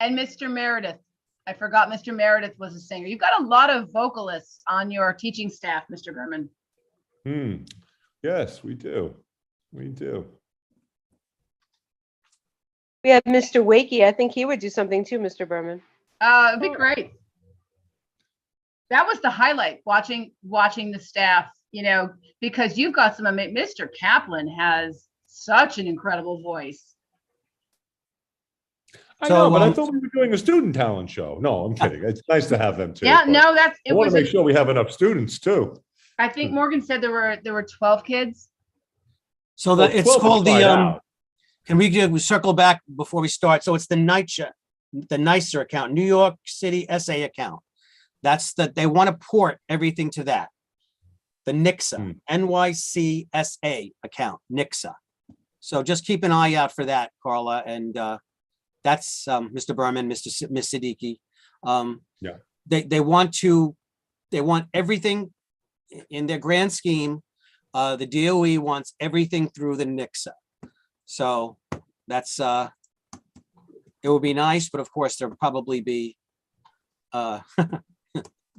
And Mr. Meredith. I forgot Mr. Meredith was a singer. You've got a lot of vocalists on your teaching staff, Mr. Berman. Yes, we do. We do. We have Mr. Wakey. I think he would do something too, Mr. Berman. It'd be great. That was the highlight, watching the staff, because you've got some, Mr. Kaplan has such an incredible voice. I know, but I thought we were doing a student talent show. No, I'm kidding. It's nice to have them too. Yeah, but no, I want to make sure we have enough students too. I think Morgan said there were 12 kids. So Well, it's 12 called to start the, out. can we circle back before we start? So it's the NYSER account, New York City SA account. That's they want to port everything to that. The NYCSA, NYCSA account, NYCSA. So just keep an eye out for that, Carla. And that's Mr. Berman, Miss Siddiqui. Yeah. They want everything in their grand scheme. The DOE wants everything through the NYCSA. So that's it would be nice, but of course there'll probably be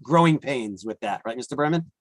growing pains with that, right, Mr. Berman?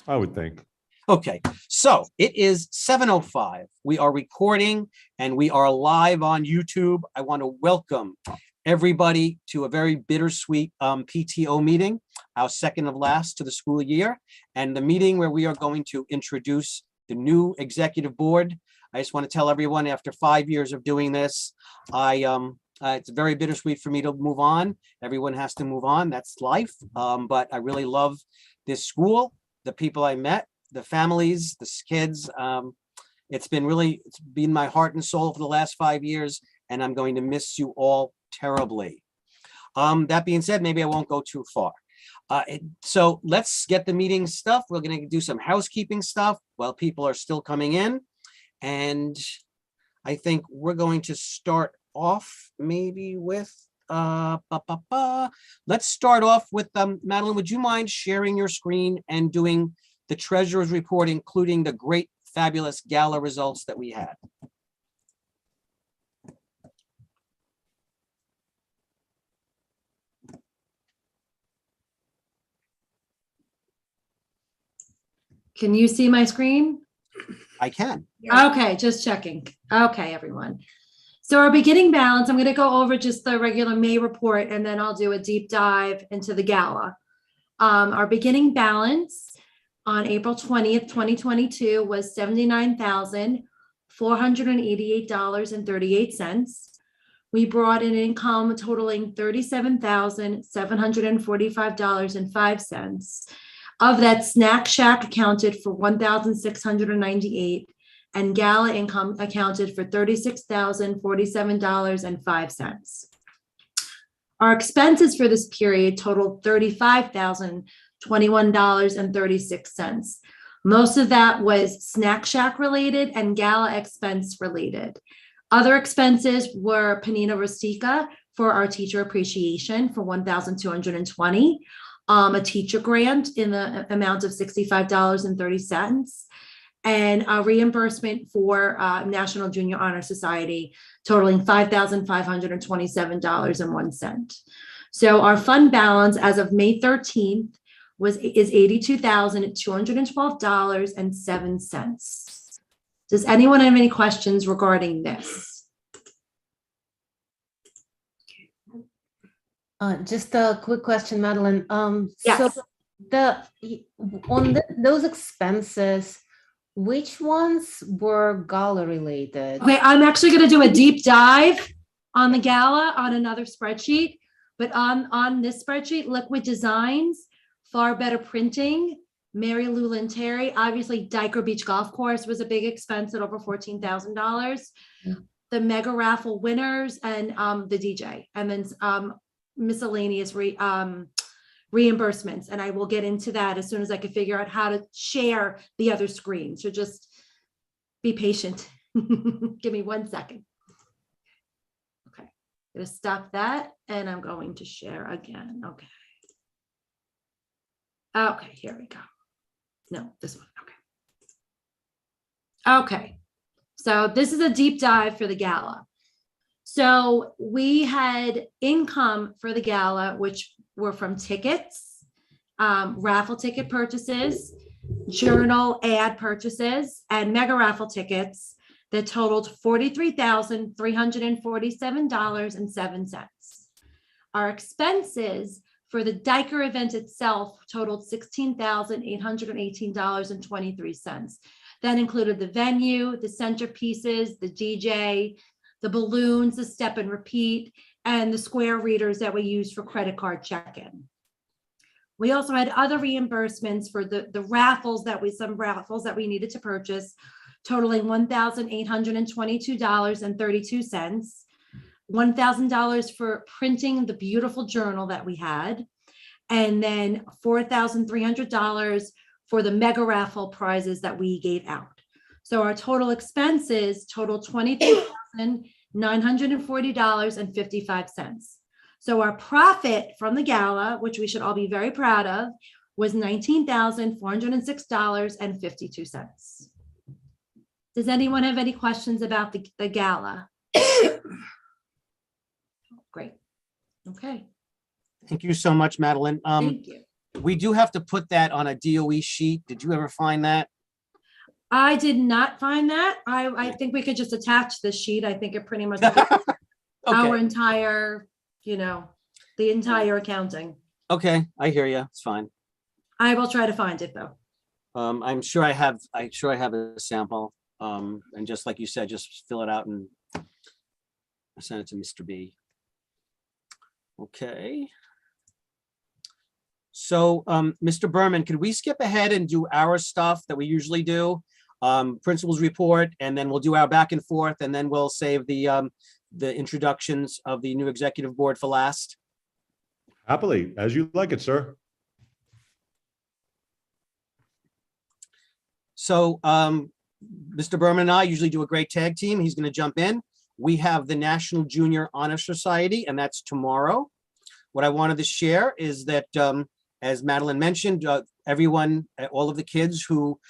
I would think. Okay, so it is 7:05. We are recording and we are live on YouTube. I want to welcome everybody to a very bittersweet PTO meeting, our second of last to the school year, and the meeting where we are going to introduce the new executive board. I just want to tell everyone, after 5 years of doing this, it's very bittersweet for me to move on. Everyone has to move on. That's life. But I really love this school, the people I met, the families, the kids. It's been my heart and soul for the last 5 years, and I'm going to miss you all terribly. That being said, maybe I won't go too far. So let's get the meeting stuff. We're going to do some housekeeping stuff while people are still coming in. And I think we're going to start off maybe with, let's start off with, Madeline, would you mind sharing your screen and doing the treasurer's report, including the great, fabulous gala results that we had? Can you see my screen? I can. Okay, just checking. Okay, everyone. So our beginning balance, I'm going to go over just the regular May report, and then I'll do a deep dive into the gala. Our beginning balance on April 20th, 2022 was $79,488.38. We brought in income totaling $37,745.05. Of that, Snack Shack accounted for $1,698, and gala income accounted for $36,047.05. Our expenses for this period totaled $35,021.36. Most of that was Snack Shack related and gala expense related. Other expenses were Panina Rustica for our teacher appreciation for $1,220. A teacher grant in the amount of $65.30, and a reimbursement for National Junior Honor Society totaling $5,527.01. So our fund balance as of May 13th is $82,212.07. Does anyone have any questions regarding this? Just a quick question, Madeline. Yes. So those expenses, which ones were gala related? Okay, I'm actually going to do a deep dive on the gala on another spreadsheet, but on this spreadsheet, Liquid Designs, Far Better Printing, Mary Lou Lynn Terry, obviously Diker Beach Golf Course was a big expense at over $14,000. The mega raffle winners and the DJ, and then miscellaneous reimbursements, and I will get into that as soon as I can figure out how to share the other screen. So just be patient. Give me 1 second. Okay, I'm gonna stop that, and I'm going to share again. Okay, here we go. No, this one. Okay, so this is a deep dive for the gala. So we had income for the gala, which were from tickets, raffle ticket purchases, journal ad purchases, and mega raffle tickets that totaled $43,347.07. Our expenses for the Diker event itself totaled $16,818.23. That included the venue, the centerpieces, the DJ, the balloons, the step and repeat, and the square readers that we used for credit card check-in. We also had other reimbursements for the raffles some raffles that we needed to purchase, totaling $1,822.32, $1,000 for printing the beautiful journal that we had, and then $4,300 for the mega raffle prizes that we gave out. So our total expenses total $22,940.55. So our profit from the gala, which we should all be very proud of, was $19,406.52. Does anyone have any questions about the gala? Great. Okay. Thank you so much, Madeline. Thank you. We do have to put that on a DOE sheet. Did you ever find that? I did not find that. I think we could just attach this sheet. I think it pretty much covers our Okay, entire, the entire accounting. okay, I hear you. It's fine. I will try to find it though. I'm sure I have a sample. And just like you said, just fill it out and send it to Mr. B. Okay. So, Mr. Berman, could we skip ahead and do our stuff that we usually do? Principal's report, and then we'll do our back and forth, and then we'll save the introductions of the new executive board for last. Happily, as you like it, sir. So, Mr. Berman and I usually do a great tag team. He's going to jump in. We have the National Junior Honor Society, and that's tomorrow. What I wanted to share is that, as Madeline mentioned, everyone, all of the kids who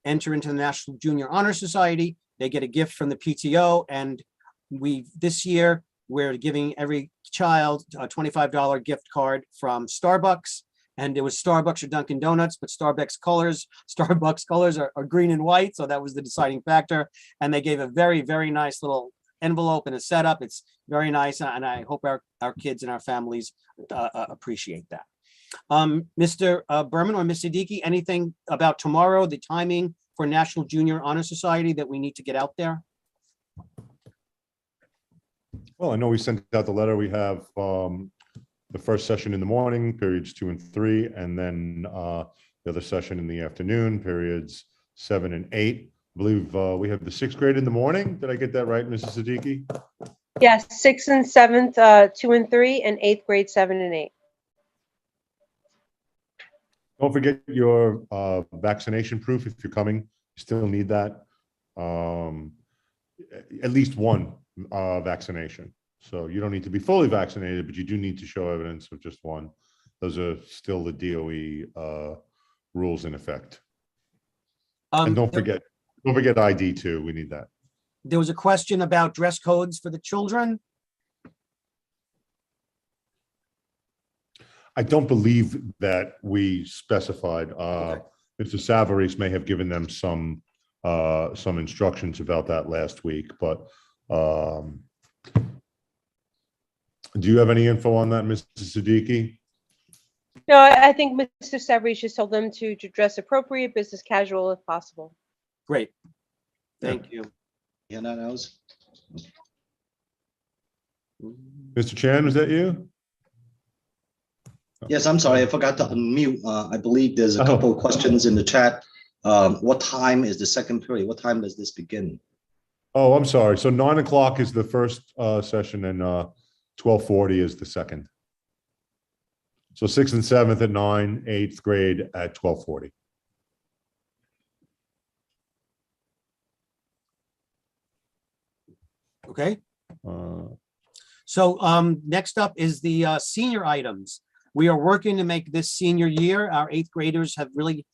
enter into the National Junior Honor Society, they get a gift from the PTO. And this year, we're giving every child a $25 gift card from Starbucks. And it was Starbucks or Dunkin' Donuts, but Starbucks colors are green and white. So that was the deciding factor. And they gave a very, very nice little envelope and a setup. It's very nice. And I hope our kids and our families appreciate that. Mr. Berman or Ms. Siddiqui, anything about tomorrow, the timing for National Junior Honor Society that we need to get out there? Well, I know we sent out the letter. We have the first session in the morning, periods 2 and 3, and then the other session in the afternoon, periods 7 and 8. I believe we have the 6th grade in the morning. Did I get that right, Mrs. Siddiqui? Yes, 6th and 7th, 2 and 3, and 8th grade, 7 and 8. Don't forget your vaccination proof if you're coming. You still need that. At least one vaccination. So you don't need to be fully vaccinated, but you do need to show evidence of just one. Those are still the DOE rules in effect. And don't forget ID too. We need that. There was a question about dress codes for the children. I don't believe that we specified. Okay. Mr. Savarese may have given them some instructions about that last week, but do you have any info on that, Mrs. Siddiqui? No, I think Mr. Savarese just told them to dress appropriate, business casual if possible. Great. Thank you. Yeah, that was. Mr. Chan, was that you? Yes, I'm sorry, I forgot to unmute. I believe there's a couple of questions in the chat. What time is the second period? What time does this begin? Oh, I'm sorry. So 9 o'clock is the first session and 12:40 is the second. So 6th and 7th at 9, 8th grade at 12:40. Okay. So next up is the senior items. We are working to make this senior year. Our 8th graders have really,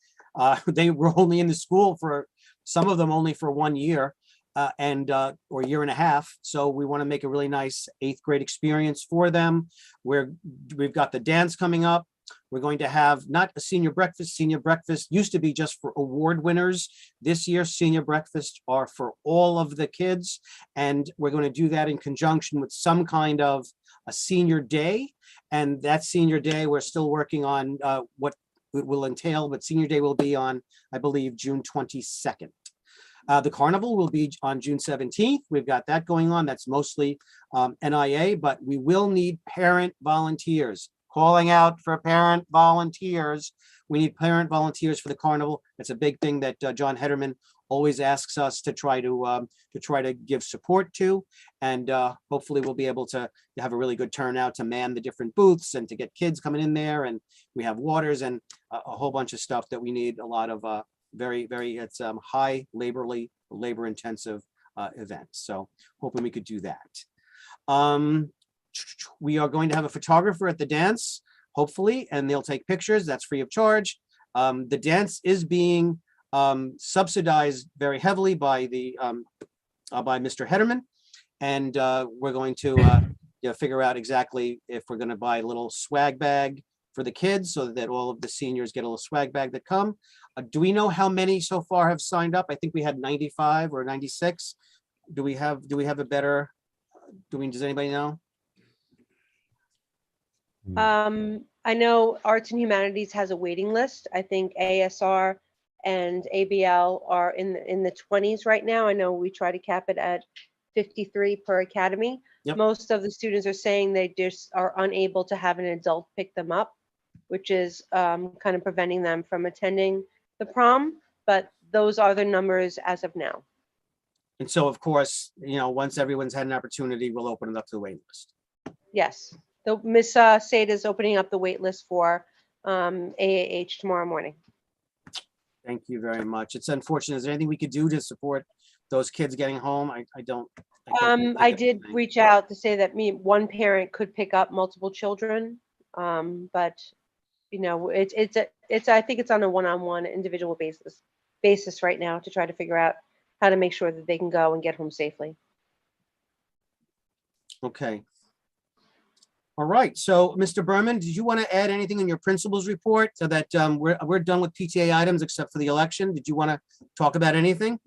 they were only in the school for, some of them only for 1 year. or a year and a half. So we want to make a really nice 8th grade experience for them. We've got the dance coming up. We're going to have not a senior breakfast. Senior breakfast used to be just for award winners. This year, senior breakfast are for all of the kids. And we're going to do that in conjunction with some kind of a senior day. And that senior day, we're still working on what it will entail, but senior day will be on, I believe, June 22nd. The carnival will be on June 17th. We've got that going on. That's mostly NIA, but we will need parent volunteers. Calling out for parent volunteers. We need parent volunteers for the carnival. It's a big thing that John Hederman always asks us to try to give support to, and hopefully we'll be able to have a really good turnout to man the different booths and to get kids coming in there. And we have waters and a whole bunch of stuff that we need. A lot of it's high labor intensive events. So hoping we could do that. We are going to have a photographer at the dance, hopefully, and they'll take pictures. That's free of charge. The dance is being subsidized very heavily by Mr. Hederman, and we're going to figure out exactly if we're going to buy a little swag bag for the kids so that all of the seniors get a little swag bag that come. Do we know how many so far have signed up? I think we had 95 or 96. Do we have a better? Does anybody know? I know Arts and Humanities has a waiting list. I think ASR and ABL are in the 20s right now. I know we try to cap it at 53 per academy. Yep. Most of the students are saying they just are unable to have an adult pick them up, which is kind of preventing them from attending the prom. But those are the numbers as of now. And so, of course, once everyone's had an opportunity, we'll open it up to the waiting list. Yes. Miss Sada is opening up the wait list for AAH tomorrow morning. Thank you very much. It's unfortunate. Is there anything we could do to support those kids getting home? I can't I think of did anything. reach out to say that one parent could pick up multiple children, but I think it's on a one-on-one individual basis right now to try to figure out how to make sure that they can go and get home safely. Okay. All right. So, Mr. Berman, did you want to add anything in your principal's report so that we're done with PTA items except for the election? Did you want to talk about anything?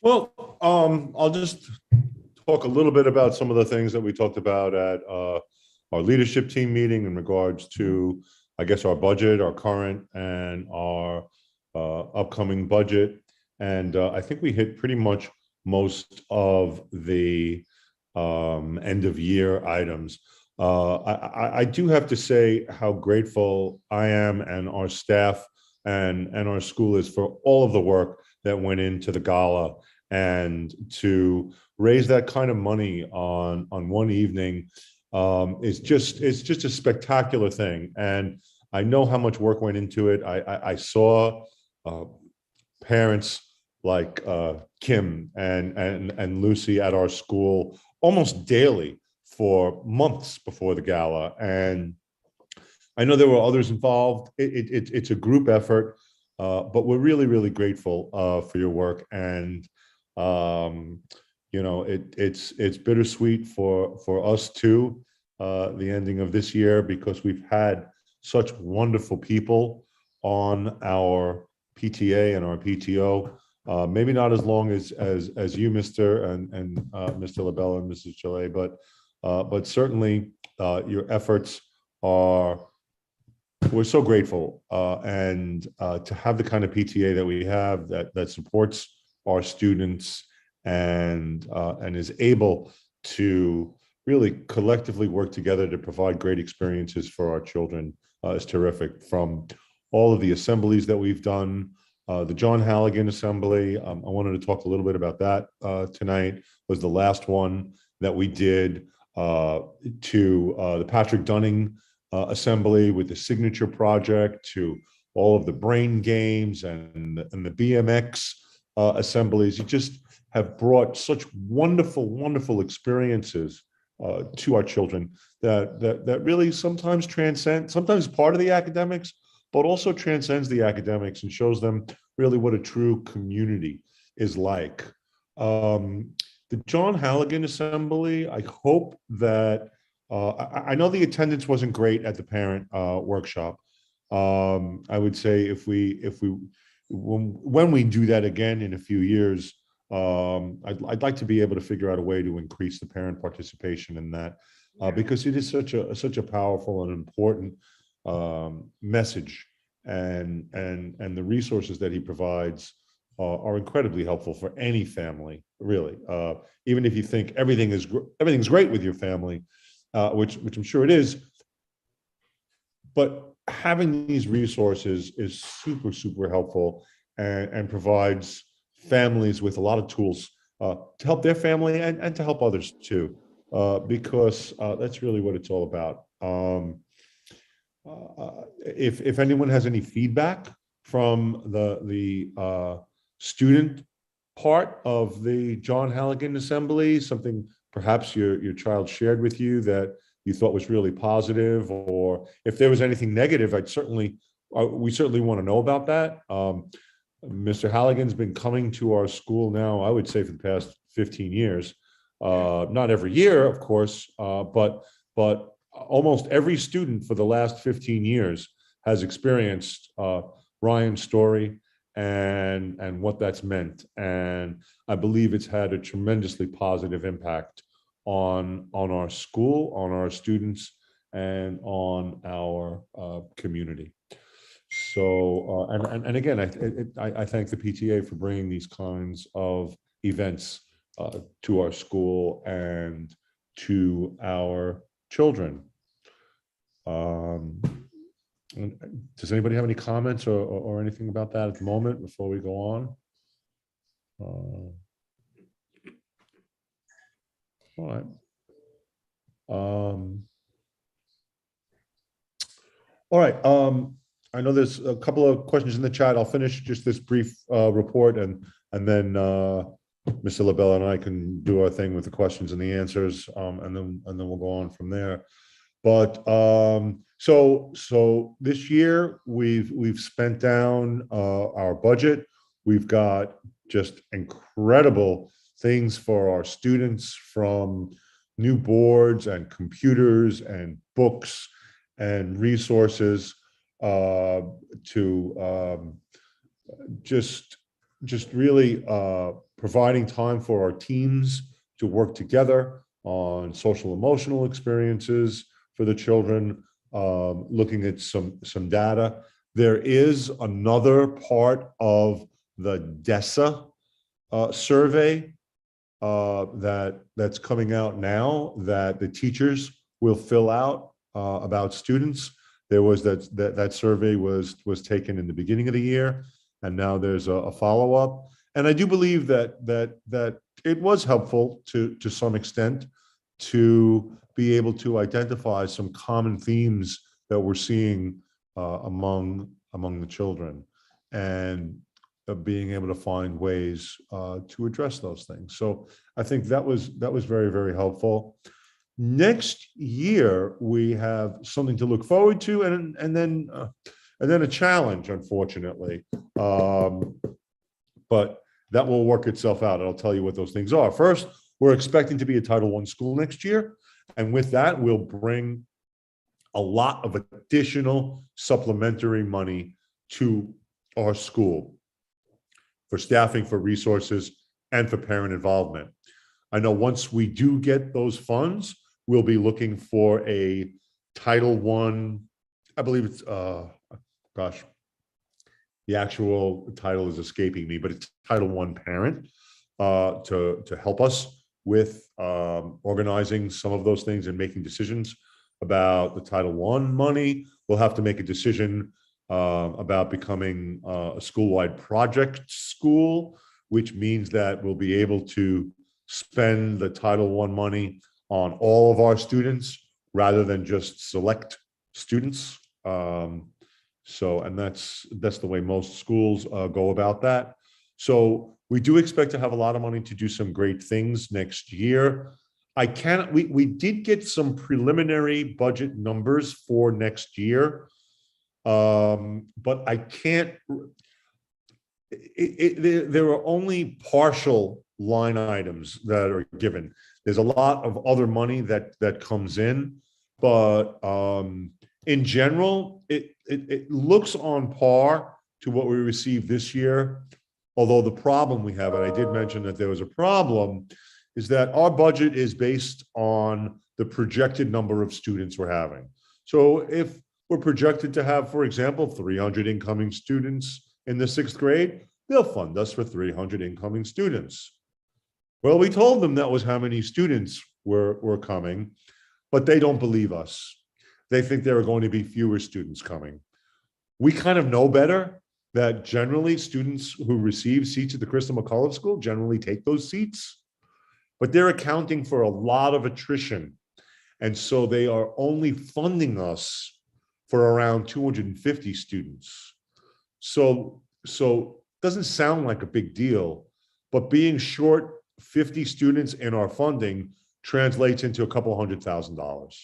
Well, I'll just talk a little bit about some of the things that we talked about at our leadership team meeting in regards to, I guess, our budget, our current and our upcoming budget. And I think we hit pretty much most of the end of year items. I do have to say how grateful I am and our staff and our school is for all of the work that went into the gala, and to raise that kind of money on one evening it's just a spectacular thing. And I know how much work went into it. I saw parents like Kim and Lucy at our school almost daily for months before the gala. And I know there were others involved. It's a group effort, but we're really, really grateful for your work. And it's bittersweet for us too, the ending of this year, because we've had such wonderful people on our PTA and our PTO. Maybe not as long as you, Mr. and Mr. LaBella and Mrs. Chalet, but certainly your efforts we're so grateful, and to have the kind of PTA that we have that supports our students and is able to really collectively work together to provide great experiences for our children is terrific. From all of the assemblies that we've done, the John Halligan Assembly, I wanted to talk a little bit about that tonight, was the last one that we did, to the Patrick Dunning Assembly with the Signature Project, to all of the brain games and the BMX assemblies. You just have brought such wonderful, wonderful experiences to our children that really sometimes sometimes part of the academics, but also transcends the academics and shows them really what a true community is like. The John Halligan Assembly, I hope that, I know the attendance wasn't great at the parent workshop. I would say when we do that again in a few years, I'd like to be able to figure out a way to increase the parent participation in that, because it is such a powerful and important message, and the resources that he provides are incredibly helpful for any family, really. Even if you think everything's great with your family, which I'm sure it is, but having these resources is super helpful, and provides families with a lot of tools to help their family, and to help others too, because that's really what it's all about. If anyone has any feedback from the student part of the John Halligan Assembly, something perhaps your child shared with you that you thought was really positive, or if there was anything negative, we certainly want to know about that. Mr. Halligan's been coming to our school now, I would say, for the past 15 years. Not every year, of course, but almost every student for the last 15 years has experienced Ryan's story and what that's meant. And I believe it's had a tremendously positive impact on our school, on our students, and on our community. So, and again, I thank the PTA for bringing these kinds of events to our school and to our children. Does anybody have any comments or anything about that at the moment before we go on? All right. All right. I know there's a couple of questions in the chat. I'll finish just this brief report, and then Mr. LaBella and I can do our thing with the questions and the answers, and then we'll go on from there. But so this year we've spent down our budget. We've got just incredible things for our students, from new boards and computers and books and resources, to just really providing time for our teams to work together on social emotional experiences for the children, looking at some data. There is another part of the DESA survey that's coming out now that the teachers will fill out about students. There was that survey was taken in the beginning of the year, and now there's a follow-up. And I do believe that it was helpful to some extent to be able to identify some common themes that we're seeing among the children, and being able to find ways to address those things. So I think that was very, very helpful. Next year we have something to look forward to, and then a challenge, unfortunately. But that will work itself out. I'll tell you what those things are. First, we're expecting to be a Title I school next year, and with that, we'll bring a lot of additional supplementary money to our school for staffing, for resources, and for parent involvement. I know once we do get those funds, we'll be looking for a Title I believe it's, gosh, the actual title is escaping me, but it's Title I parent, to help us with organizing some of those things and making decisions about the Title I money. We'll have to make a decision about becoming a school-wide project school, which means that we'll be able to spend the Title I money on all of our students rather than just select students. And that's the way most schools go about that. So we do expect to have a lot of money to do some great things next year. We did get some preliminary budget numbers for next year, but I can't. There are only partial line items that are given. There's a lot of other money that comes in, but in general, it looks on par to what we received this year. Although the problem we have, and I did mention that there was a problem, is that our budget is based on the projected number of students we're having. So if we're projected to have, for example, 300 incoming students in the 6th grade, they'll fund us for 300 incoming students. Well, we told them that was how many students were coming, but they don't believe us. They think there are going to be fewer students coming. We kind of know better that generally students who receive seats at the Crystal McCullough School generally take those seats, but they're accounting for a lot of attrition. And so they are only funding us for around 250 students. So doesn't sound like a big deal, but being short 50 students in our funding translates into a couple $100,000,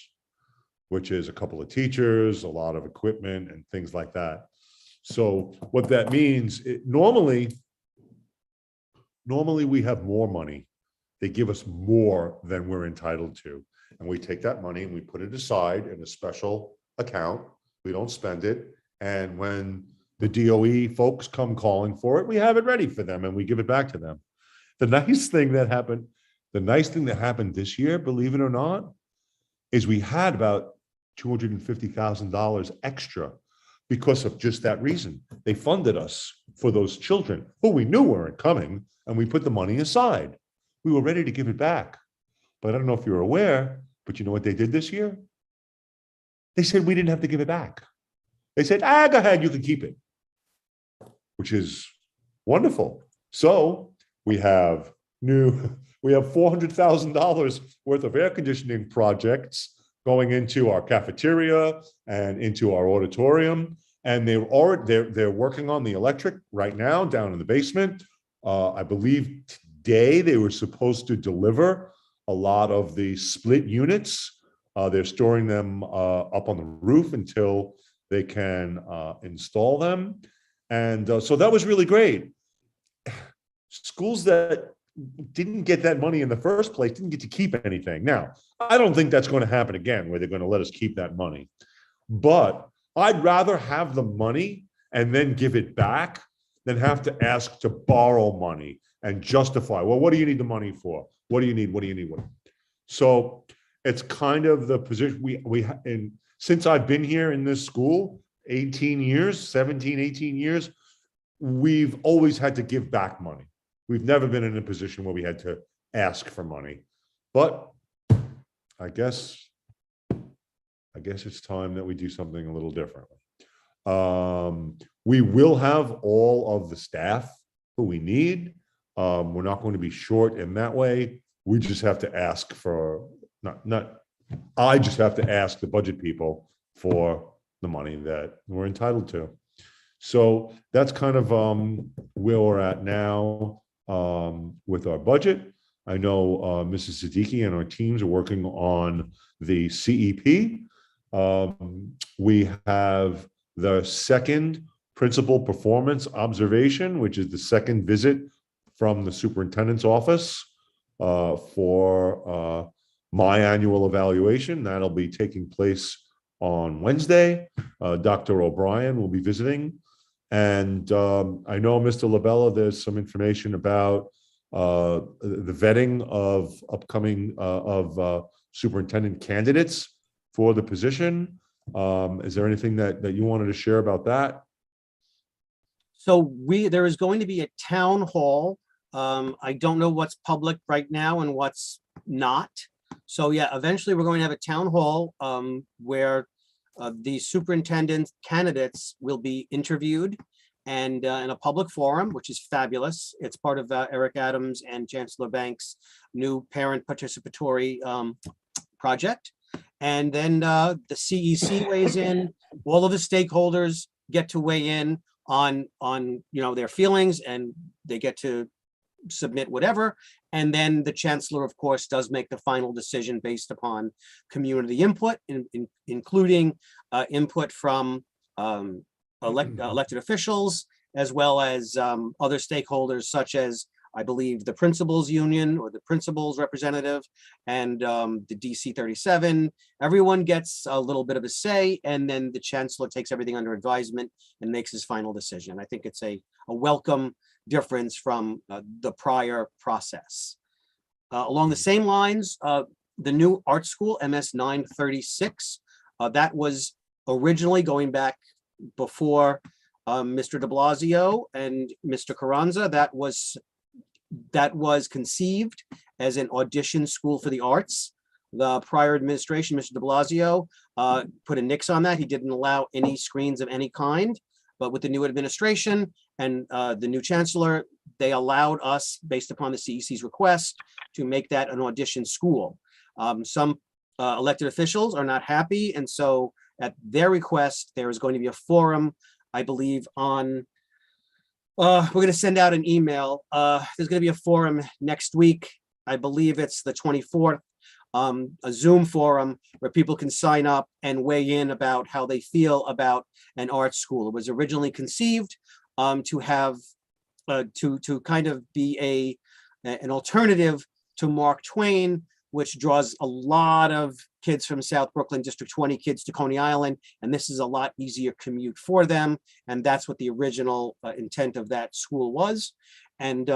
which is a couple of teachers, a lot of equipment and things like that. So what that means, normally we have more money. They give us more than we're entitled to. And we take that money and we put it aside in a special account. We don't spend it. And when the DOE folks come calling for it, we have it ready for them and we give it back to them. The nice thing that happened this year, believe it or not, is we had about $250,000 extra because of just that reason. They funded us for those children who we knew weren't coming, and we put the money aside. We were ready to give it back. But I don't know if you're aware, but you know what they did this year? They said we didn't have to give it back. They said, go ahead, you can keep it, which is wonderful. So we have $400,000 worth of air conditioning projects going into our cafeteria and into our auditorium. And they're working on the electric right now down in the basement. I believe today they were supposed to deliver a lot of the split units. They're storing them up on the roof until they can install them. And so that was really great. Schools that didn't get that money in the first place didn't get to keep anything. Now, I don't think that's going to happen again, where they're going to let us keep that money. But I'd rather have the money and then give it back than have to ask to borrow money and justify, well, what do you need the money for? What do you need? What do you need? So it's kind of the position and since I've been here in this school, 18 years, we've always had to give back money. We've never been in a position where we had to ask for money. But I guess it's time that we do something a little differently. We will have all of the staff who we need. We're not going to be short in that way. We just have to ask for, I just have to ask the budget people for the money that we're entitled to. So that's kind of where we're at now with our budget. I know Mrs. Siddiqui and our teams are working on the CEP. We have the second principal performance observation, which is the second visit from the superintendent's office for my annual evaluation. That'll be taking place on Wednesday. Dr. O'Brien will be visiting. And I know, Mr. Labella, there's some information about the vetting of upcoming superintendent candidates for the position. Is there anything that you wanted to share about that? So there is going to be a town hall. I don't know what's public right now and what's not. So yeah, eventually we're going to have a town hall where the superintendent candidates will be interviewed and in a public forum, which is fabulous. It's part of Eric Adams and Chancellor Banks' new parent participatory project. And then the CEC weighs in, all of the stakeholders get to weigh in on their feelings, and they get to submit whatever. And then the chancellor, of course, does make the final decision based upon community input, including input from elected officials, as well as other stakeholders such as I believe the principals union or the principals representative and the DC 37, everyone gets a little bit of a say, and then the chancellor takes everything under advisement and makes his final decision. I think it's a welcome difference from the prior process. Along the same lines, the new art school, MS 936, that was originally going back before Mr. de Blasio and Mr. Carranza. That was conceived as an audition school for the arts. The prior administration, Mr. de Blasio, put a nix on that. He didn't allow any screens of any kind. But with the new administration and the new chancellor, they allowed us, based upon the CEC's request, to make that an audition school. Some elected officials are not happy, and so at their request, there is going to be a forum, I believe, on, we're going to send out an email. There's going to be a forum next week. I believe it's the 24th, a Zoom forum where people can sign up and weigh in about how they feel about an art school. It was originally conceived to have, to kind of be an alternative to Mark Twain, which draws a lot of kids from South Brooklyn, District 20 kids to Coney Island, and this is a lot easier commute for them, and that's what the original intent of that school was. And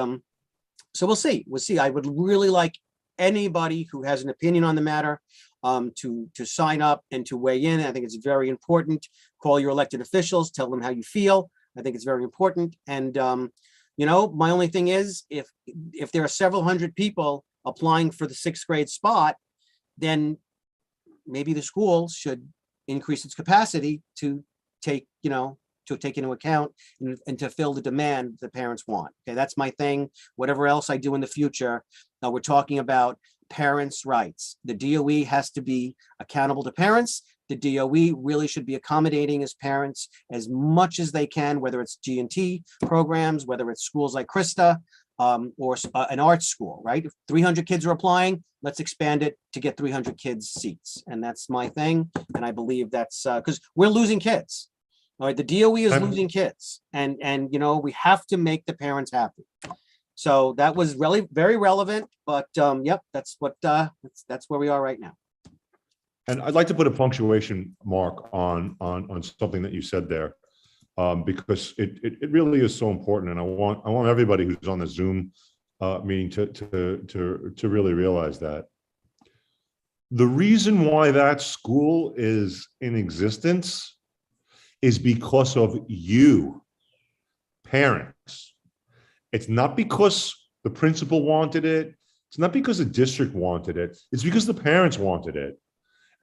so we'll see. I would really like anybody who has an opinion on the matter to sign up and to weigh in. I think it's very important. Call your elected officials, tell them how you feel. I think it's very important. And you know, my only thing is, if there are several hundred people applying for the 6th grade spot, then maybe the school should increase its capacity to take, you know, to take into account and to fill the demand the parents want. Okay, that's my thing. Whatever else I do in the future, we're talking about parents' rights. The DOE has to be accountable to parents. The DOE really should be accommodating as parents as much as they can, whether it's G&T programs, whether it's schools like Krista, or an art school, right? If 300 kids are applying, let's expand it to get 300 kids seats. And that's my thing. And I believe that's because we're losing kids. All right, the DOE is losing kids, and you know, we have to make the parents happy. So that was really very relevant, but yep, that's what that's where we are right now. And I'd like to put a punctuation mark on something that you said there, because it really is so important, and I want everybody who's on the Zoom meeting to really realize that the reason why that school is in existence is because of you, parents. It's not because the principal wanted it. It's not because the district wanted it. It's because the parents wanted it.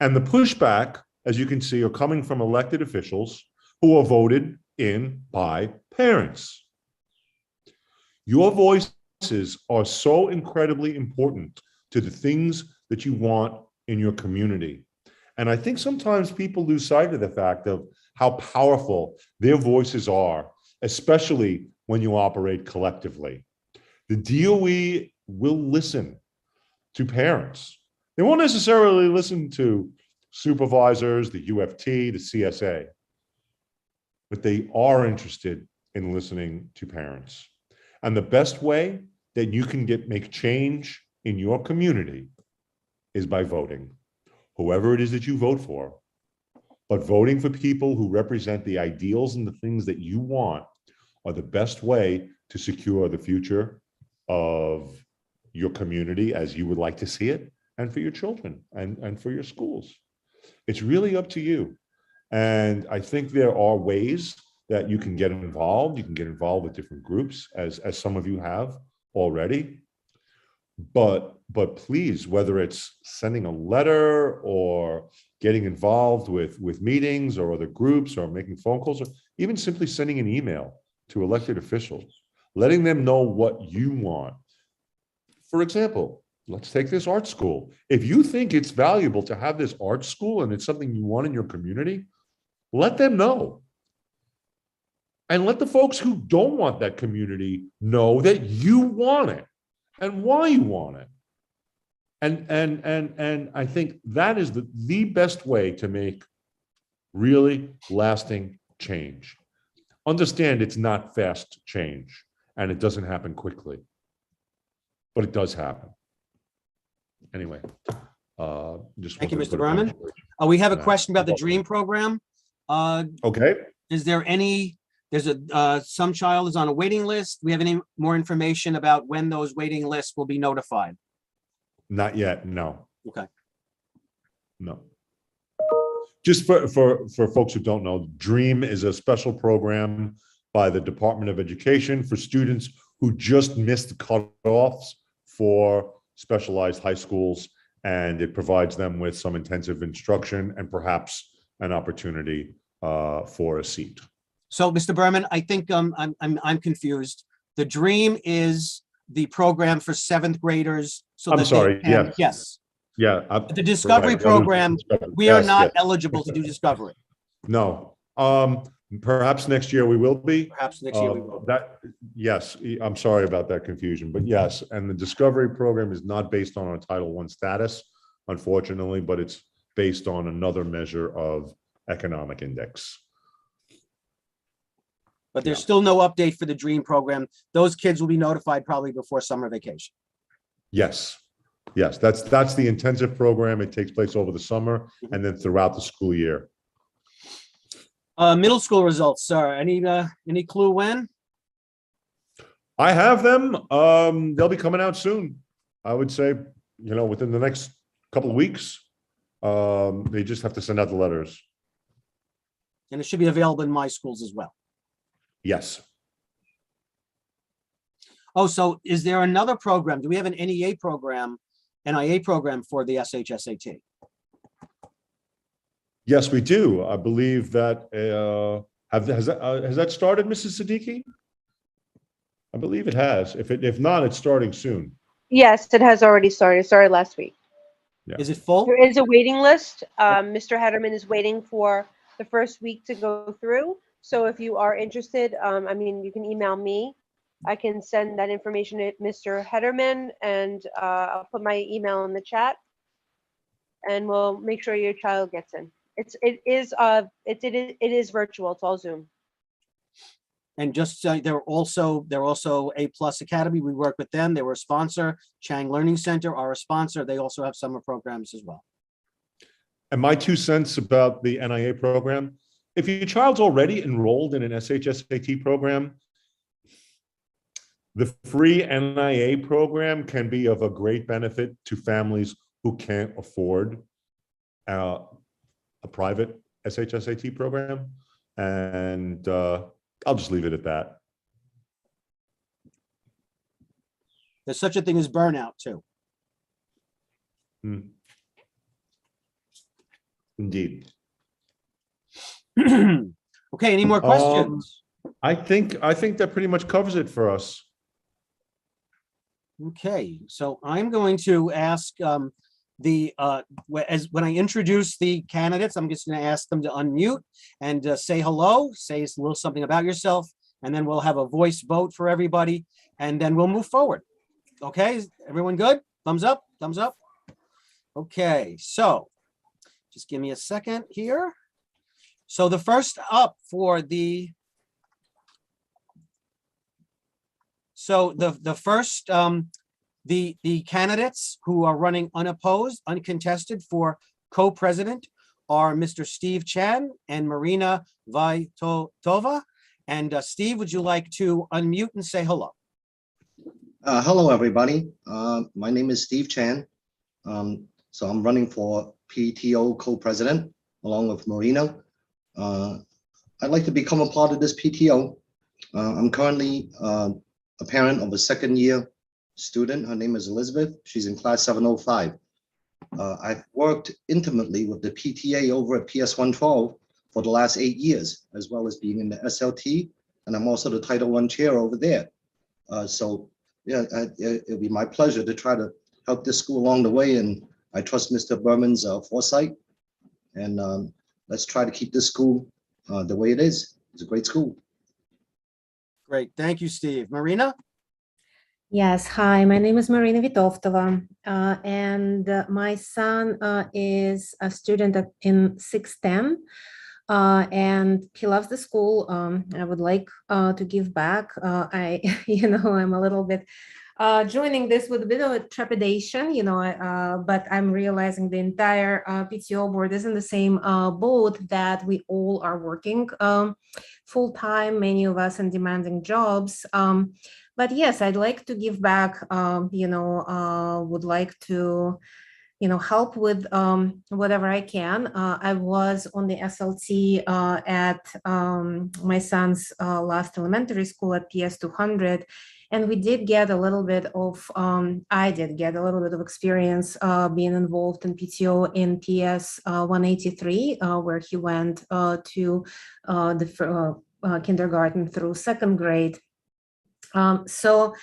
And the pushback, as you can see, are coming from elected officials who are voted in by parents. Your voices are so incredibly important to the things that you want in your community. And I think sometimes people lose sight of the fact of how powerful their voices are, especially when you operate collectively. The DOE will listen to parents. They won't necessarily listen to supervisors, the UFT, the CSA, but they are interested in listening to parents. And the best way that you can make change in your community is by voting, whoever it is that you vote for. But voting for people who represent the ideals and the things that you want are the best way to secure the future of your community as you would like to see it, and for your children and for your schools. It's really up to you. And I think there are ways that you can get involved. You can get involved with different groups, as some of you have already. But please, whether it's sending a letter or getting involved with meetings or other groups or making phone calls, or even simply sending an email to elected officials, letting them know what you want. For example, let's take this art school. If you think it's valuable to have this art school and it's something you want in your community, let them know. And let the folks who don't want that community know that you want it and why you want it. And I think that is the best way to make really lasting change. Understand it's not fast change and it doesn't happen quickly. but it does happen. Anyway, just Thank you, wanted to Mr. put a Berman. punctuation We have a on that. question about the DREAM program. Okay, Is there any, some child is on a waiting list. Do we have any more information about when those waiting lists will be notified? not yet, no. Okay. No. Just for folks who don't know, DREAM is a special program by the Department of Education for students who just missed cutoffs for specialized high schools, and it provides them with some intensive instruction and perhaps an opportunity for a seat. So, Mr. Berman, I think I'm confused. The DREAM is the program for seventh graders. So I'm that they sorry, can- Yes. Yeah. The Discovery right. program, we are Yes, not yes. eligible to do Discovery. No. Perhaps next year we will be. Perhaps next year we will. Yes, I'm sorry about that confusion, but yes, and the Discovery program is not based on a Title I status, unfortunately, but it's based on another measure of economic index. But there's still no update for the DREAM program. Those kids will be notified probably before summer vacation. Yes, yes, that's the intensive program. It takes place over the summer and then throughout the school year. Middle school results, sir. Any clue when? I have them. They'll be coming out soon. I would say, within the next couple of weeks. They just have to send out the letters. And it should be available in my schools as well. Yes. Oh, so is there another program? Do we have an NIA program for the SHSAT? Yes, we do. I believe that has that started, Mrs. Siddiqui? I believe it has. If not, it's starting soon. Yes, it has already started. It started last week. Yeah. Is it full? There is a waiting list. Mr. Hederman is waiting for the first week to go through. So if you are interested, you can email me. I can send that information to Mr. Hederman, and I'll put my email in the chat, and we'll make sure your child gets in. It is virtual. It's all Zoom. And just they're also A+ Academy. We work with them. They were a sponsor. Chang Learning Center are a sponsor. They also have summer programs as well. And my 2 cents about the NIA program: if your child's already enrolled in an SHSAT program, the free NIA program can be of a great benefit to families who can't afford a private SHSAT program. And I'll just leave it at that. There's such a thing as burnout too. Indeed. Okay, any more questions? I think that pretty much covers it for us. Okay, so I'm going to ask when I introduce the candidates, I'm just going to ask them to unmute and say hello, say a little something about yourself, and then we'll have a voice vote for everybody, and then we'll move forward. Okay, is everyone good? Thumbs up, thumbs up. Okay, so just give me a second here. So the first up for the the candidates who are running unopposed, uncontested for co-president are Mr. Steve Chan and Marina Vaitova. And Steve, would you like to unmute and say hello? Hello, everybody. My name is Steve Chan. So I'm running for PTO co-president along with Marina. I'd like to become a part of this PTO. I'm currently a parent of a second-year student. Her name is Elizabeth. She's in class 705. I've worked intimately with the PTA over at PS 112 for the last 8 years, as well as being in the SLT, and I'm also the Title I chair over there. So yeah, it'll be my pleasure to try to help this school along the way, and I trust Mr. Berman's foresight, and let's try to keep this school the way it is. It's a great school. Great, thank you, Steve. Marina? Yes, hi, my name is Marina Vitovtova, and my son is a student in 610, and he loves the school. I would like to give back. I'm a little bit joining this with a bit of a trepidation, but I'm realizing the entire PTO board is in the same boat, that we all are working full time, many of us in demanding jobs. But yes, I'd like to give back, would like to help with whatever I can. I was on the SLT at my son's last elementary school at PS 200, and we did get a little bit of, I did get a little bit of experience being involved in PTO in PS 183, where he went to the kindergarten through second grade. So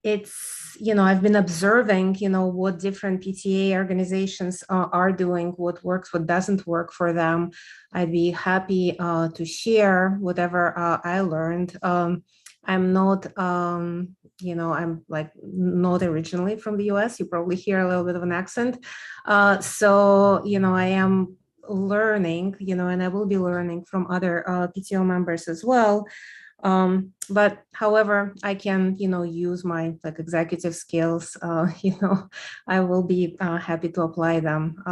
it's, I've been observing, what different PTA organizations are doing, what works, what doesn't work for them. I'd be happy to share whatever I learned. I'm not, I'm like not originally from the US. You probably hear a little bit of an accent. So, I am learning, and I will be learning from other PTO members as well. But however I can, use my like executive skills, I will be happy to apply them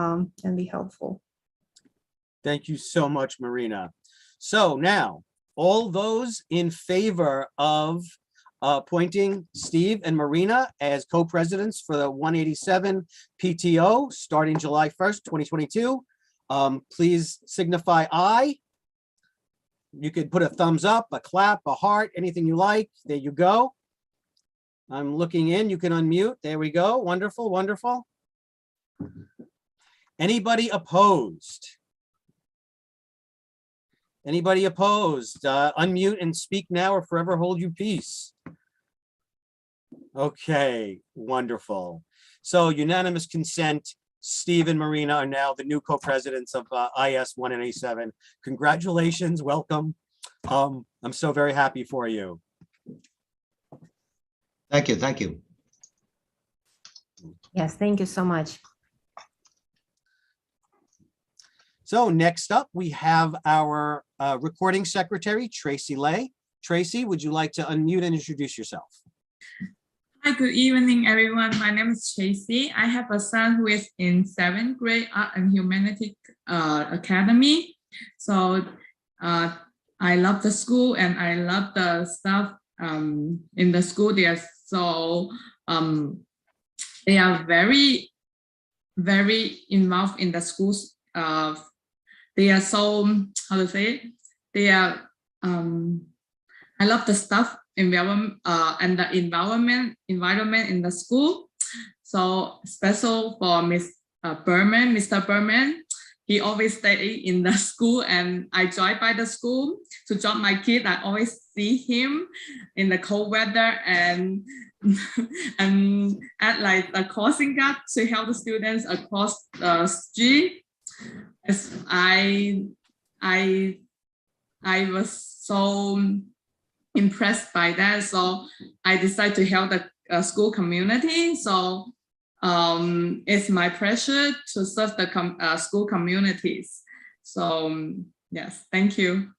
and be helpful. Thank you so much, Marina. So now, all those in favor of appointing Steve and Marina as co-presidents for the 187 PTO starting July 1st, 2022, please signify aye. You could put a thumbs up, a clap, a heart, anything you like. There you go. I'm looking in. You can unmute. There we go. Wonderful, wonderful. Anybody opposed? Anybody opposed? Unmute and speak now or forever hold your peace. Okay, wonderful. So unanimous consent. Steve and Marina are now the new co-presidents of IS 187. Congratulations, welcome. I'm so very happy for you. Thank you. Thank you. Yes, thank you so much. So next up, we have our recording secretary, Tracy Lay. Tracy, would you like to unmute and introduce yourself? Hi, good evening, everyone. My name is Tracy. I have a son who is in 7th grade Art and Humanities Academy. So I love the school and I love the staff in the school. They are so they are very, very involved in the schools. They are so, how to say it? They are, I love the staff environment and the environment in the school. So special for Mr. Berman. He always stay in the school and I drive by the school to drop my kid. I always see him in the cold weather and and at like the crossing guard to help the students across the street. As I was so impressed by that, so I decided to help the school community. So it's my pleasure to serve the school communities. So yes, thank you.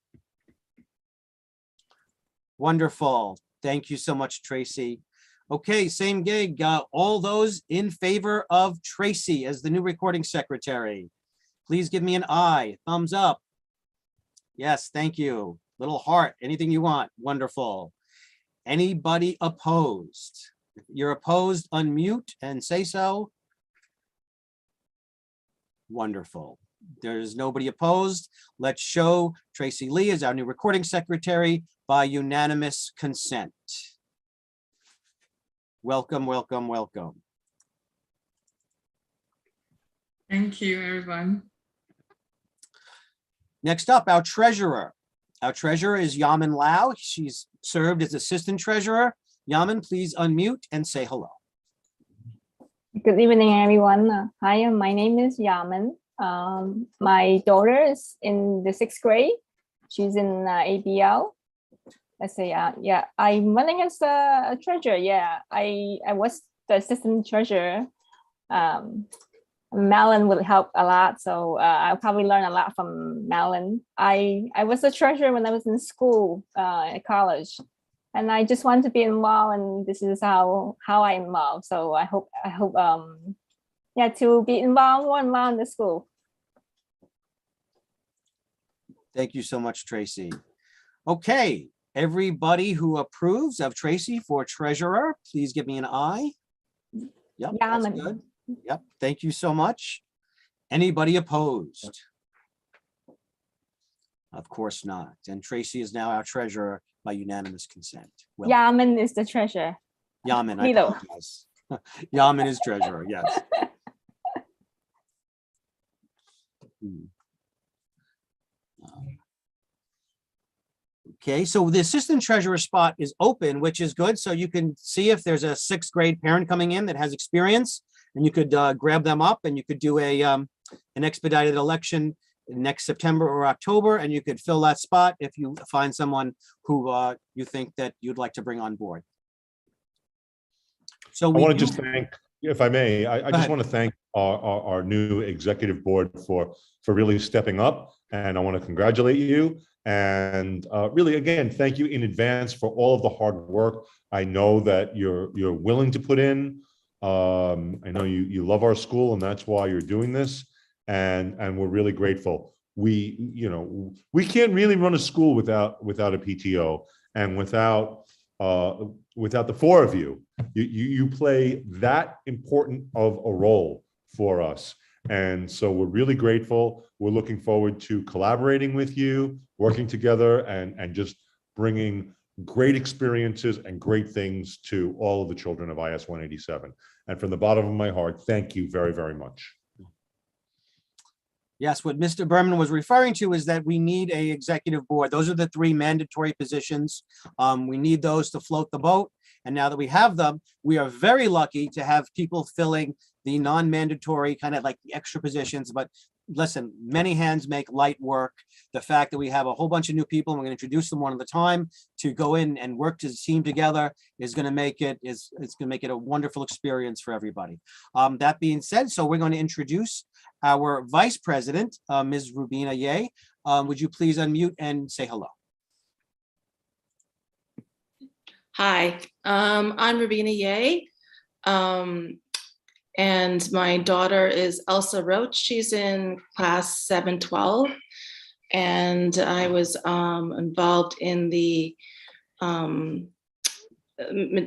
Wonderful. Thank you so much, Tracy. Okay, same gig. All those in favor of Tracy as the new recording secretary, please give me an eye, thumbs up. Yes, thank you. Little heart, anything you want. Wonderful. Anybody opposed? If you're opposed, unmute and say so. Wonderful. There's nobody opposed. Let's show Tracy Lee as our new recording secretary by unanimous consent. Welcome, welcome, welcome. Thank you, everyone. Next up, our treasurer. Our treasurer is Yaman Lau. She's served as assistant treasurer. Yaman, please unmute and say hello. Good evening, everyone. Hi, my name is Yaman. My daughter is in the 6th grade. She's in ABL. Let's say, yeah, I'm running as a treasurer. Yeah, I was the assistant treasurer. Malin will help a lot, so I'll probably learn a lot from Malin. I was a treasurer when I was in school, at college. and I just want to be involved, and this is how I involved. So I hope yeah, to be involved more involved in the school. Thank you so much, Tracy. Okay, everybody who approves of Tracy for treasurer, please give me an eye. Yep, that's Yaman. good. Yep, thank you so much. Anybody opposed? Of course not. And Tracy is now our treasurer by unanimous consent. Well, Yaman is the treasurer. Yaman, I Milo. apologize. Yaman is treasurer, yes. Okay, so the assistant treasurer spot is open, which is good. So you can see if there's a sixth grade parent coming in that has experience, and you could grab them up, and you could do an expedited election next September or October, and you could fill that spot if you find someone who you think that you'd like to bring on board. So I want to do- just thank, if I may, I just ahead. want to thank our new executive board for really stepping up, and I want to congratulate you. And really, again, thank you in advance for all of the hard work I know that you're willing to put in. I know you love our school, and that's why you're doing this. And we're really grateful. We can't really run a school without a PTO, and without the four of you. You play that important of a role for us. And so we're really grateful. We're looking forward to collaborating with you, working together, and just bringing great experiences and great things to all of the children of IS 187. And from the bottom of my heart, thank you very, very much. Yes, what Mr. Berman was referring to is that we need a executive board. Those are the three mandatory positions. We need those to float the boat. And now that we have them, we are very lucky to have people filling the non-mandatory, kind of like the extra positions. But listen, many hands make light work. The fact that we have a whole bunch of new people, and we're going to introduce them one at a time to go in and work as a team together is going to make it a wonderful experience for everybody. That being said, so we're going to introduce our vice president, Ms. Rubina Ye. Would you please unmute and say hello? Hi, I'm Rubina Ye, and my daughter is Elsa Roach. She's in class 712, and I was involved in the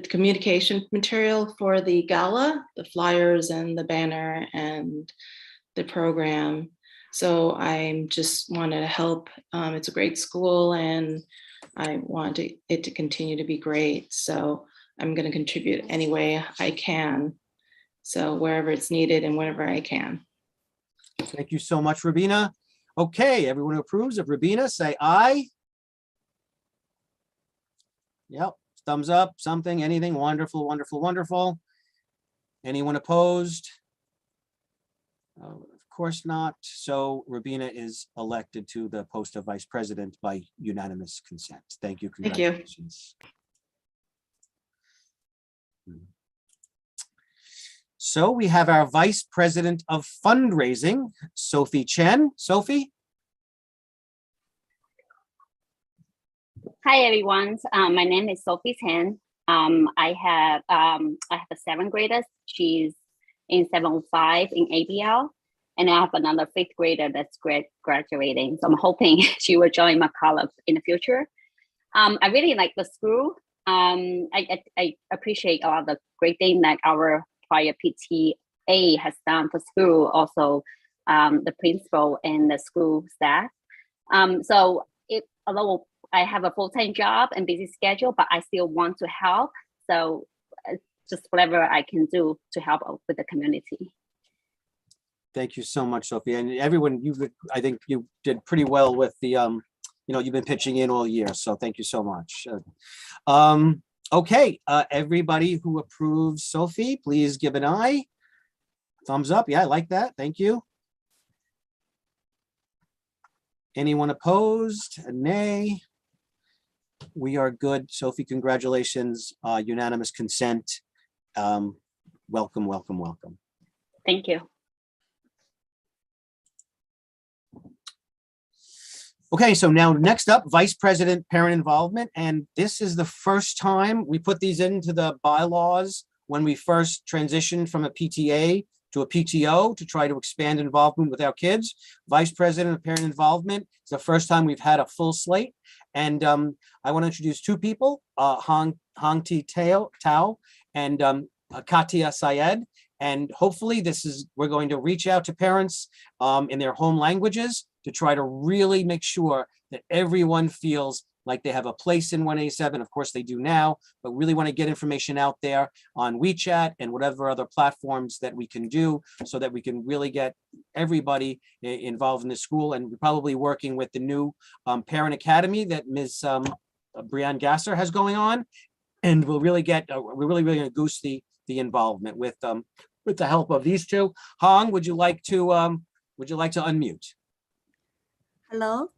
communication material for the gala, the flyers and the banner and the program. So I just wanted to help. It's a great school, and I want it to continue to be great. So I'm going to contribute any way I can. So wherever it's needed and whenever I can. Thank you so much, Rubina. Okay, everyone who approves of Rubina, say aye. Yep, thumbs up, something, anything. Wonderful, wonderful, wonderful. Anyone opposed? Of course not. So Rubina is elected to the post of vice president by unanimous consent. Thank you. Thank you. Congratulations. So we have our vice president of fundraising, Sophie Chen. Sophie? Hi everyone, my name is Sophie Chen. I have a seventh grader. She's in 705 in ABL, and I have another fifth grader that's graduating. So I'm hoping she will join my college in the future. I really like the school. I appreciate a lot of the great things that our prior PTA has done for school, also the principal and the school staff. So although I have a full-time job and busy schedule, but I still want to help. So just whatever I can do to help with the community. Thank you so much, Sophie. And everyone, I think you did pretty well with the, you've been pitching in all year. So thank you so much. Okay, everybody who approves Sophie, please give an eye. Thumbs up. Yeah, I like that. Thank you. Anyone opposed? A nay. We are good. Sophie, congratulations. Unanimous consent. Welcome, welcome, welcome. Thank you. Okay, so now next up, Vice President Parent Involvement. And this is the first time we put these into the bylaws when we first transitioned from a PTA to a PTO to try to expand involvement with our kids. Vice President of Parent Involvement is the first time we've had a full slate. And I want to introduce two people, Hong Ti Tao and Katia Syed. And hopefully we're going to reach out to parents in their home languages to try to really make sure that everyone feels like they have a place in 187. Of course, they do now, but really want to get information out there on WeChat and whatever other platforms that we can do so that we can really get everybody involved in the school. And we're probably working with the new Parent Academy that Ms. Brianne Gasser has going on. And we'll really we're really going to goose the involvement with the help of these two. Hong, would you like to unmute? Hello.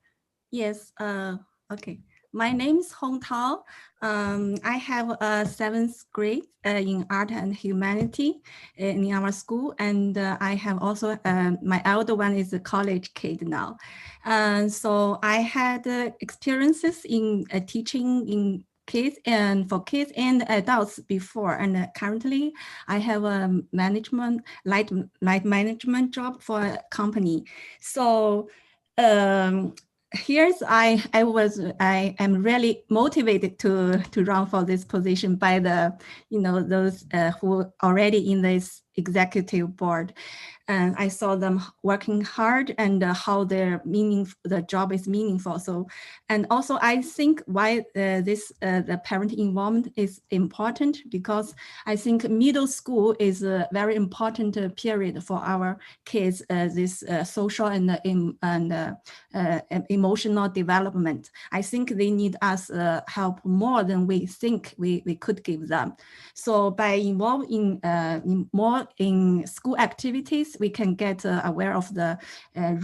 Yes. Okay. My name is Hong Tao. I have a 7th grade in art and humanity in our school, and I have also my elder one is a college kid now. So I had experiences in teaching in kids and for kids and adults before, and currently I have a light management job for a company. So here's I am really motivated to run for this position by the those who already in this executive board, and I saw them working hard and how the job is meaningful. So, and also I think why the parent involvement is important, because I think middle school is a very important period for our kids. This social and emotional development. I think they need us help more than we think we could give them. So by involving more in school activities, we can get aware of the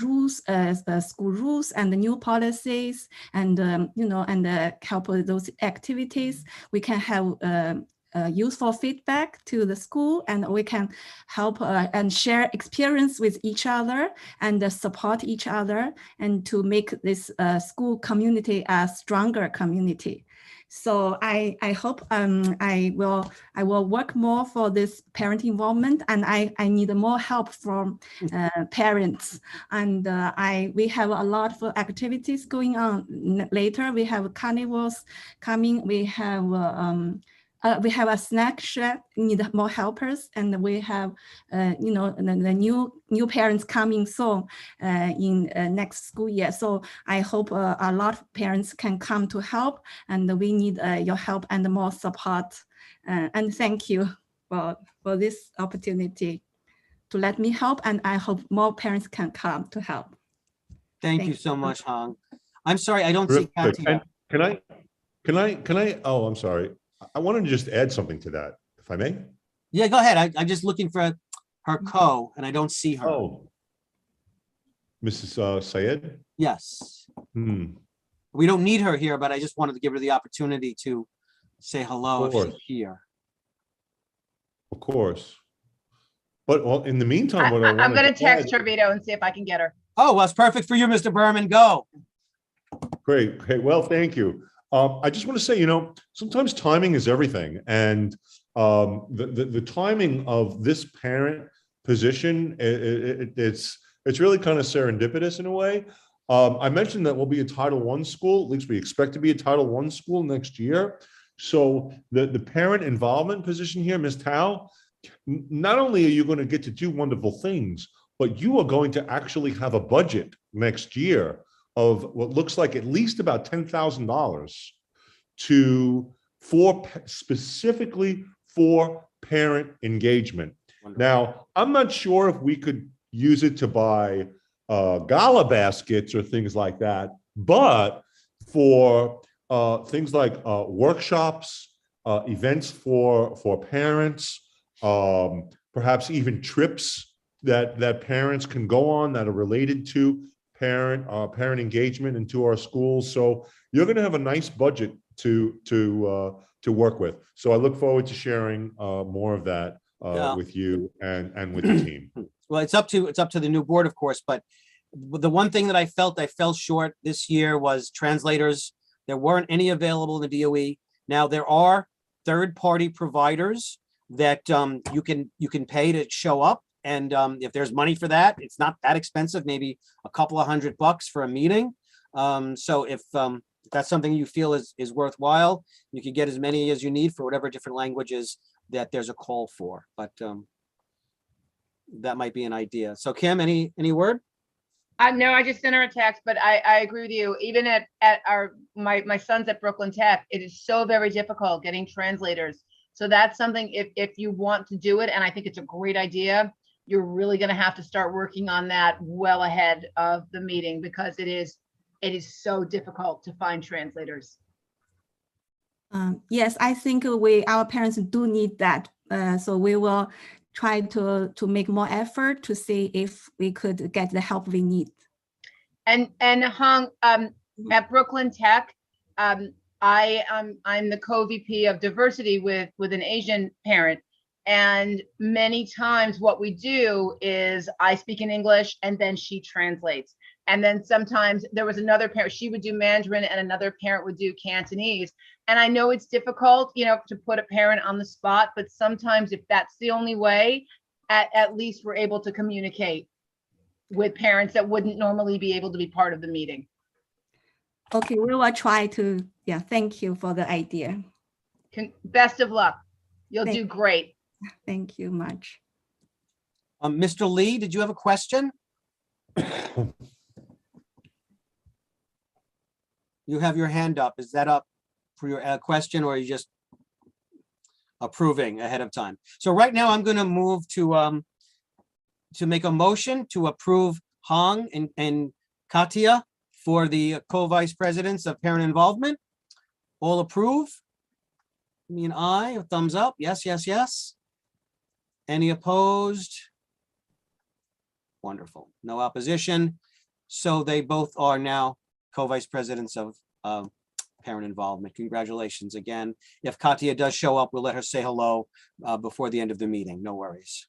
rules, the school rules and the new policies, and help with those activities. We can have useful feedback to the school, and we can help and share experience with each other and support each other, and to make this school community a stronger community. So I hope I will work more for this parent involvement, and I need more help from parents. And we have a lot of activities going on later. We have carnivals coming. We have a snack shack, need more helpers, and we have the new parents coming soon in next school year. So I hope a lot of parents can come to help, and we need your help and more support. And thank you for this opportunity to let me help, and I hope more parents can come to help. Thank you so much, Hong. I'm sorry, I don't see Katia. Can I, oh, I'm sorry. I wanted to just add something to that, if I may. Yeah, go ahead. I'm just looking for her and I don't see her. Oh, Mrs. Syed? Yes. We don't need her here, but I just wanted to give her the opportunity to say hello if she's here. Of course. But well, in the meantime, I'm going to text her, Vito, and see if I can get her. Oh, well, it's perfect for you, Mr. Berman. Go. Great. Well, thank you. I just want to say, sometimes timing is everything. And the timing of this parent position, it's really kind of serendipitous in a way. I mentioned that we'll be a Title I school, at least we expect to be a Title I school next year. So the parent involvement position here, Ms. Tao, not only are you going to get to do wonderful things, but you are going to actually have a budget next year of what looks like at least about $10,000 specifically for parent engagement. Wonderful. Now, I'm not sure if we could use it to buy gala baskets or things like that, but for things like workshops, events for parents, perhaps even trips that parents can go on that are related to parent engagement into our schools. So you're going to have a nice budget to work with. So I look forward to sharing more of that with you and with the team. Well, it's up to the new board, of course, but The one thing that I fell short this year was translators. There weren't any available in the DOE. Now there are third-party providers that you can pay to show up. And if there's money for that, it's not that expensive, maybe a couple of $100 for a meeting. So if that's something you feel is worthwhile, you can get as many as you need for whatever different languages that there's a call for. But that might be an idea. So Kim, any word? No, I just sent her a text, but I agree with you. Even at my son's at Brooklyn Tech, it is so very difficult getting translators. So that's something, if you want to do it, and I think it's a great idea, you're really going to have to start working on that well ahead of the meeting, because it is so difficult to find translators. Yes, I think our parents do need that. So we will try to make more effort to see if we could get the help we need. And Hung, at Brooklyn Tech, I'm the co-VP of diversity with an Asian parent. And many times what we do is I speak in English and then she translates. And then sometimes there was another parent, she would do Mandarin and another parent would do Cantonese. And I know it's difficult, to put a parent on the spot, but sometimes if that's the only way, at least we're able to communicate with parents that wouldn't normally be able to be part of the meeting. Okay, we will try to, thank you for the idea. Best of luck. You'll do great. Thank you much. Mr. Lee, did you have a question? You have your hand up. Is that up for your question, or are you just approving ahead of time? So right now I'm going to move to make a motion to approve Hong and Katia for the co-vice presidents of parent involvement. All approve? Me and I, a thumbs up. Yes, yes, yes. Any opposed? Wonderful. No opposition. So they both are now co-vice presidents of parent involvement. Congratulations again. If Katia does show up, we'll let her say hello before the end of the meeting. No worries.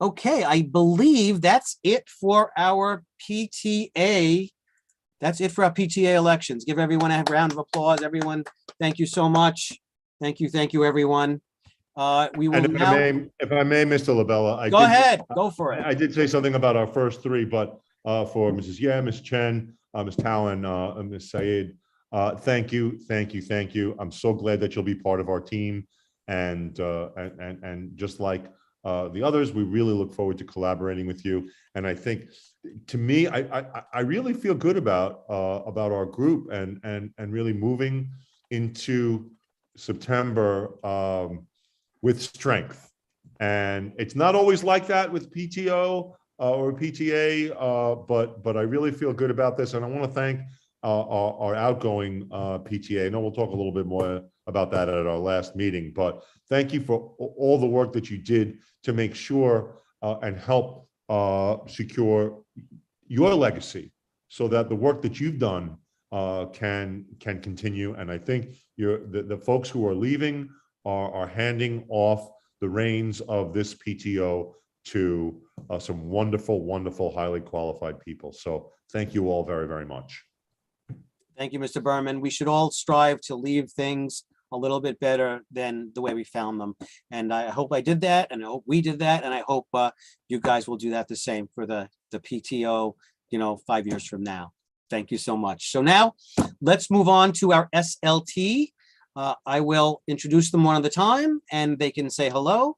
Okay, I believe that's it for our PTA. That's it for our PTA elections. Give everyone a round of applause. Everyone, thank you so much. Thank you, everyone. We will and now. if I may, Mr. Labella, Go ahead, go for it. I did say something about our first three, but for Mrs. Ye, Ms. Chen, Ms. Talon, Ms. Said, thank you. I'm so glad that you'll be part of our team, and just like the others, we really look forward to collaborating with you. And I think, to me, I really feel good about our group and really moving into September with strength. And it's not always like that with PTO or PTA, but I really feel good about this. And I want to thank our outgoing PTA. I know we'll talk a little bit more about that at our last meeting, but thank you for all the work that you did to make sure and help secure your legacy, so that the work that you've done can continue. And I think the folks who are leaving are handing off the reins of this PTO to some wonderful, highly qualified people. So thank you all very, very much. Thank you, Mr. Berman. We should all strive to leave things a little bit better than the way we found them. And I hope I did that, and I hope we did that, and I hope you guys will do that the same for the PTO, 5 years from now. Thank you so much. So now let's move on to our SLT. I will introduce them one at a time, and they can say hello.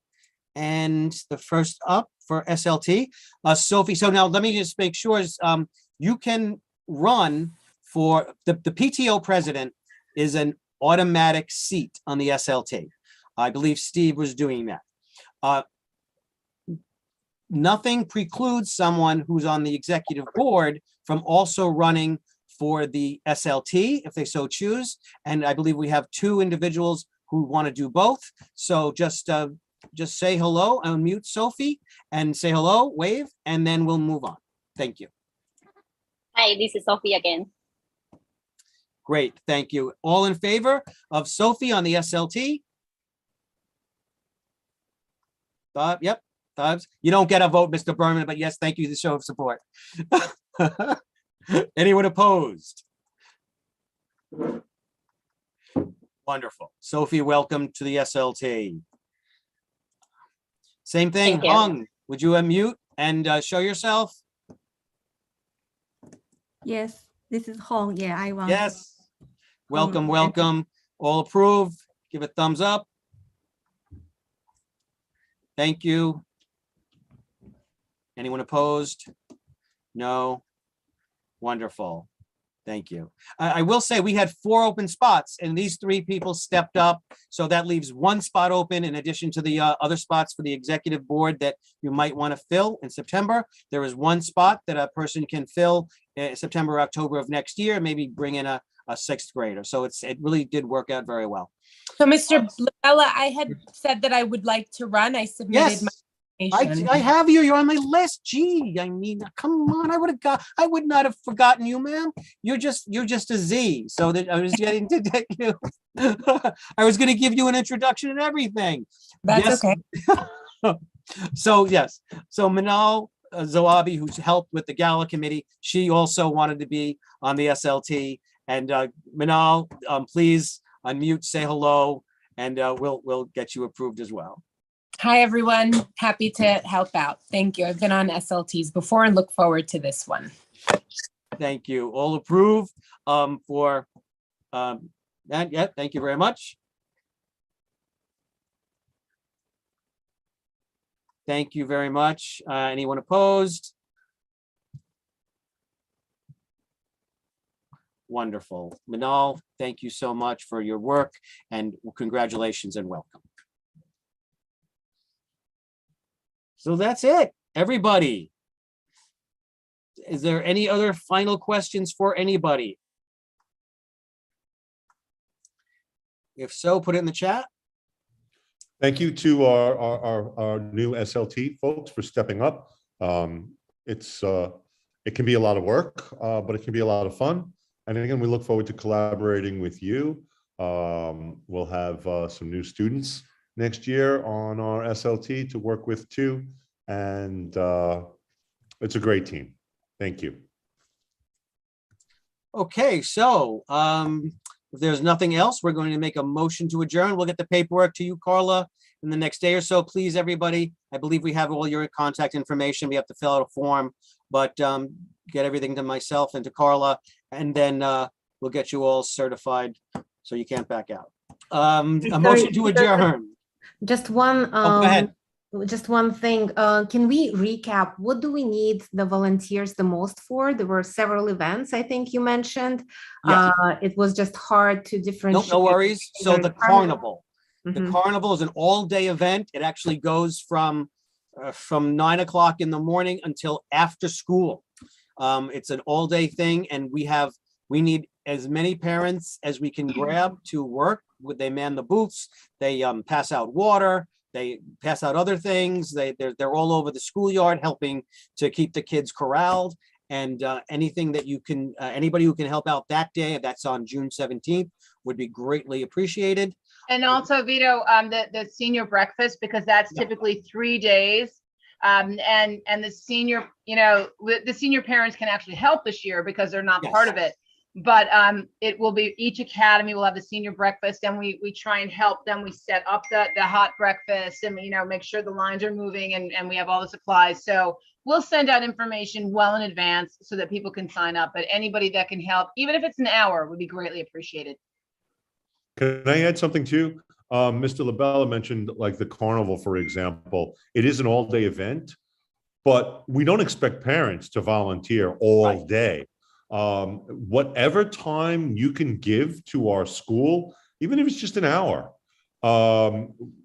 And the first up for SLT, Sophie. So now let me just make sure you can run for the PTO president is an automatic seat on the SLT. I believe Steve was doing that. Nothing precludes someone who's on the executive board from also running for the SLT if they so choose. And I believe we have two individuals who want to do both. So just say hello, unmute Sophie and say hello, wave, and then we'll move on. Thank you. Hi, this is Sophie again. Great, thank you. All in favor of Sophie on the SLT? Bob, yep, Bob's. You don't get a vote, Mr. Berman, but yes, thank you, the show of support. Anyone opposed? Wonderful. Sophie, welcome to the SLT. Same thing, Thank you. Hung, would you unmute and show yourself? Yes, this is Hong. Yeah, I want. Yes. Welcome, and- welcome. All approved. Give a thumbs up. Thank you. Anyone opposed? No. Wonderful. Thank you. I will say we had 4 open spots and these 3 people stepped up. So that leaves 1 spot open in addition to the other spots for the executive board that you might want to fill in September. There is 1 spot that a person can fill in September, October of next year, maybe bring in a 6th grader. So it really did work out very well. So, Mr. Labella, I had said that I would like to run. I submitted my application. I have you. You're on my list. Gee, I mean, come on. I would not have forgotten you, ma'am. You're just a Z. So that I was getting to get you. I was going to give you an introduction and everything. That's okay. So yes. So Manal Zawabi, who's helped with the gala committee, she also wanted to be on the SLT. And Manal, please unmute, say hello, and we'll get you approved as well. Hi, everyone. Happy to help out. Thank you. I've been on SLTs before and look forward to this one. Thank you. All approved for that. Yeah, thank you very much. Thank you very much. Anyone opposed? Wonderful. Manal, thank you so much for your work and congratulations and welcome. So that's it, everybody. Is there any other final questions for anybody? If so, put it in the chat. Thank you to our new SLT folks for stepping up. It can be a lot of work, but it can be a lot of fun. And again, we look forward to collaborating with you. We'll have some new students next year on our SLT to work with too. And it's a great team. Thank you. Okay, so if there's nothing else, we're going to make a motion to adjourn. We'll get the paperwork to you, Carla, in the next day or so. Please, everybody, I believe we have all your contact information. We have to fill out a form, but get everything to myself and to Carla, and then we'll get you all certified so you can't back out. A motion to adjourn. Just one. Oh, go ahead. Just one thing. Can we recap? What do we need the volunteers the most for? There were several events, I think you mentioned. Yes. It was just hard to differentiate. No worries. So the carnival. The Mhm. carnival is an all-day event. It actually goes from 9 o'clock in the morning until after school. It's an all-day thing, and we need as many parents as we can grab to work. They man the booths. They pass out water. They pass out other things. They're all over the schoolyard helping to keep the kids corralled. And anything that you can, anybody who can help out that day, that's on June 17th, would be greatly appreciated. And also, Vito, the senior breakfast, because that's typically 3 days. And the senior, the senior parents can actually help this year because they're not part of it. But it will be, each academy will have the senior breakfast, and we try and help them. We set up the hot breakfast and, make sure the lines are moving and we have all the supplies. So we'll send out information well in advance so that people can sign up. But anybody that can help, even if it's an hour, would be greatly appreciated. Can I add something too? Mr. Labella mentioned like the carnival, for example. It is an all-day event, but we don't expect parents to volunteer all day. Whatever time you can give to our school, even if it's just an hour,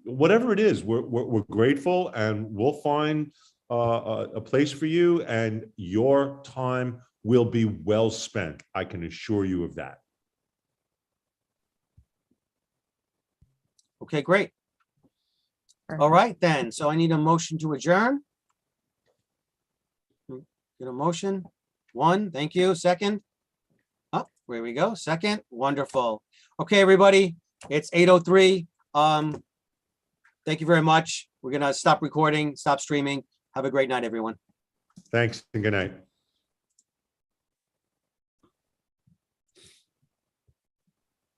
whatever it is, we're grateful, and we'll find a place for you, and your time will be well spent. I can assure you of that. Okay, great. All right, then. So I need a motion to adjourn. Get a motion. One, thank you. Second. Oh, there we go. Second. Wonderful. Okay, everybody. It's 8:03. Thank you very much. We're gonna stop recording, stop streaming. Have a great night, everyone. Thanks and good night.